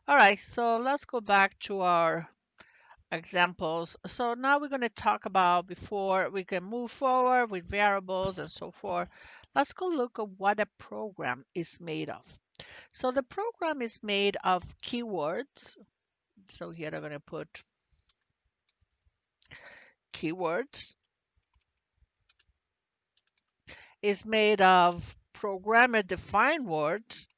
All right, so let's go back to our examples. So now we're going to talk about before we can move forward with variables and so forth. Let's go look at what a program is made of. So the program is made of keywords. So here I'm going to put keywords. It's made of programmer defined words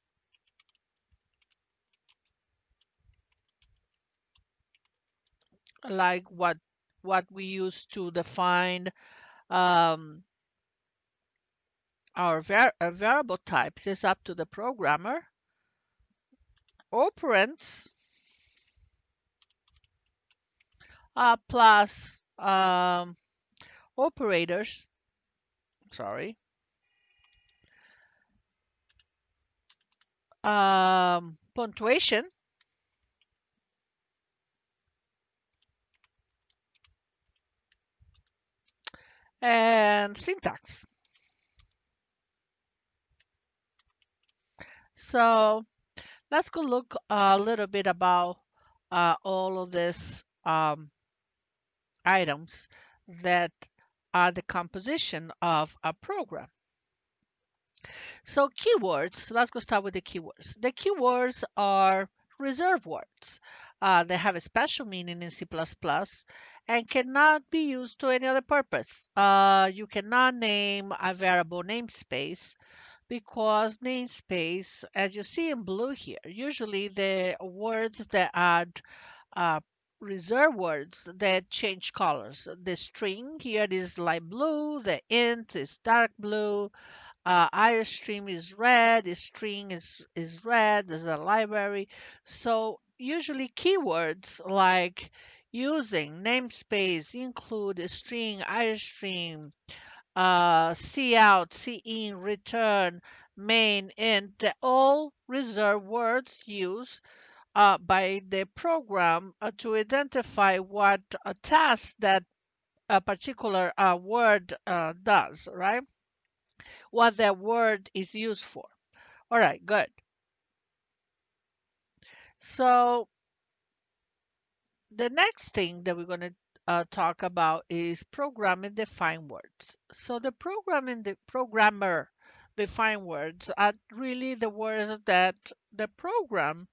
like what we use to define um, our variable types is up to the programmer. Operands plus operators, sorry, punctuation, and syntax. So let's go look a little bit about all of these items that are the composition of a program. So keywords, let's go start with the keywords. The keywords are reserved words. They have a special meaning in C++ and cannot be used to any other purpose. You cannot name a variable namespace because namespace, as you see in blue here, usually the words that are uh, reserve words that change colors. The string here is light blue, the int is dark blue, iostream is red, the string is red, there's a library. So usually keywords like using, namespace, include, string, iostream, cout, cin, return, main, int, they're all reserved words used by the program to identify what a task that a particular word does, right? What that word is used for. All right, good. So the next thing that we're going to talk about is programming defined words. So the programmer defined words are really the words that the program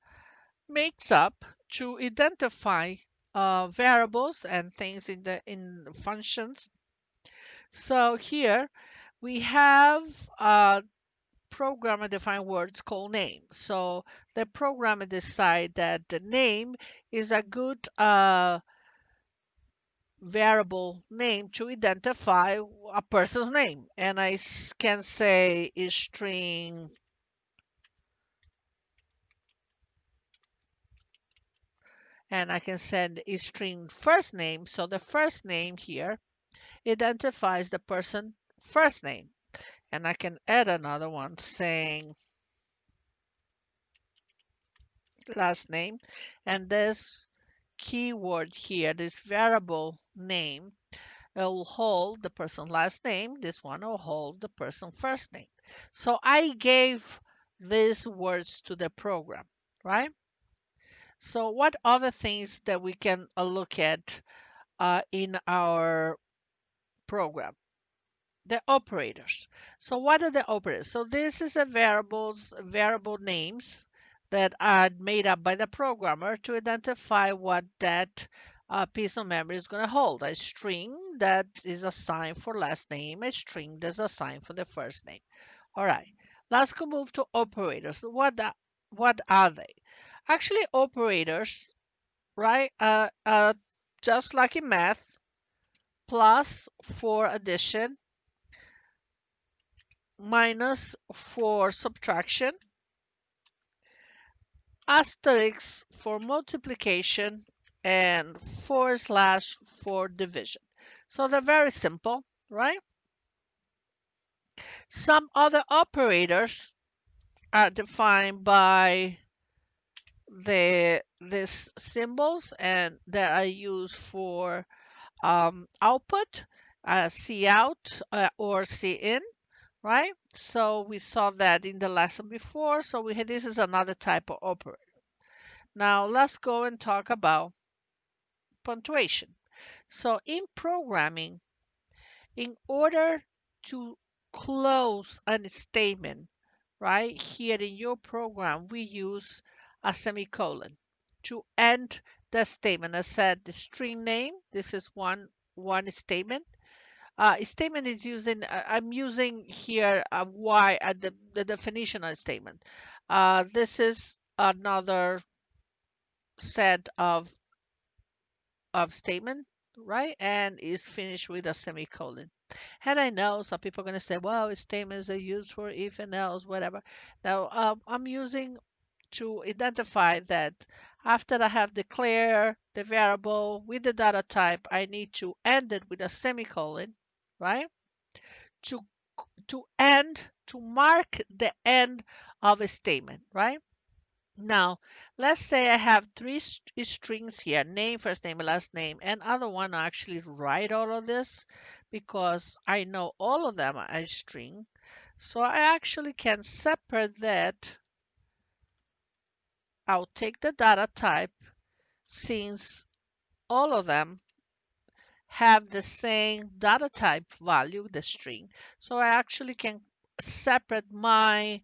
makes up to identify variables and things in functions. So here we have programmer defined words called name. So the programmer decide that the name is a good variable name to identify a person's name. And I can say is string and I can send a string first name. So the first name here identifies the person first name. And I can add another one saying last name. And this keyword here, this variable name, it will hold the person's last name. This one will hold the person's first name. So I gave these words to the program, right? So what other things that we can look at in our program? The operators. So what are the operators? So this is a variable names that are made up by the programmer to identify what that piece of memory is going to hold. A string that is assigned for last name, a string that's assigned for the first name. All right, let's go move to operators. What are they? Actually, operators, right? Just like in math, plus for addition, minus for subtraction, asterisk for multiplication, and forward slash for division. So they're very simple, right? Some other operators are defined by these symbols and that are used for output, cout or cin, right? So we saw that in the lesson before. So this is another type of operator. Now let's go and talk about punctuation. So in programming, in order to close a statement, right here in your program, we use a semicolon to end the statement. I said the string name. This is one statement. Statement is using. I'm using here a why at the definition of statement. This is another set of statement, right? And is finished with a semicolon. And I know some people are going to say, well, statements are used for if and else, whatever. Now, I'm using to identify that after I have declared the variable with the data type, I need to end it with a semicolon, right? To to mark the end of a statement, right? Now, let's say I have three strings here, name, first name, last name, and I don't want to actually write all of this because I know all of them are a string. So I actually can separate that. I'll take the data type since all of them have the same data type value, the string. So I actually can separate my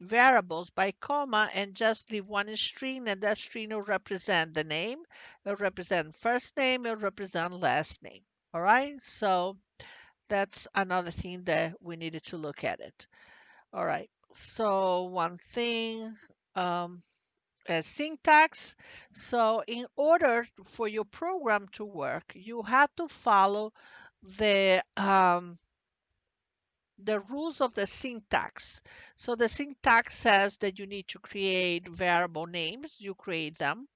variables by comma and just leave one string, and that string will represent the name, it will represent first name, it will represent last name. All right, so that's another thing that we needed to look at it. All right, so one thing, syntax. So in order for your program to work, you have to follow the rules of the syntax. So the syntax says that you need to create variable names. You create them,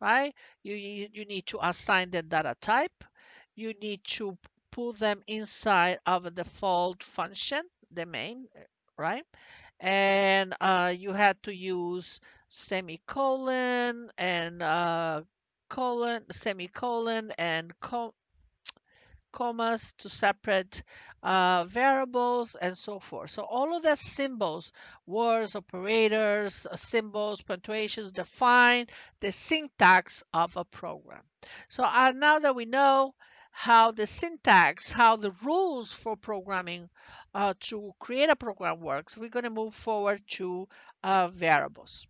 right? You need to assign the data type. You need to put them inside of a default function, the main, right? And you had to use semicolon and colon, semicolon and commas to separate variables and so forth. So all of the symbols, words, operators, symbols, punctuations define the syntax of a program. So now that we know how the syntax, how the rules for programming to create a program works, we're going to move forward to variables.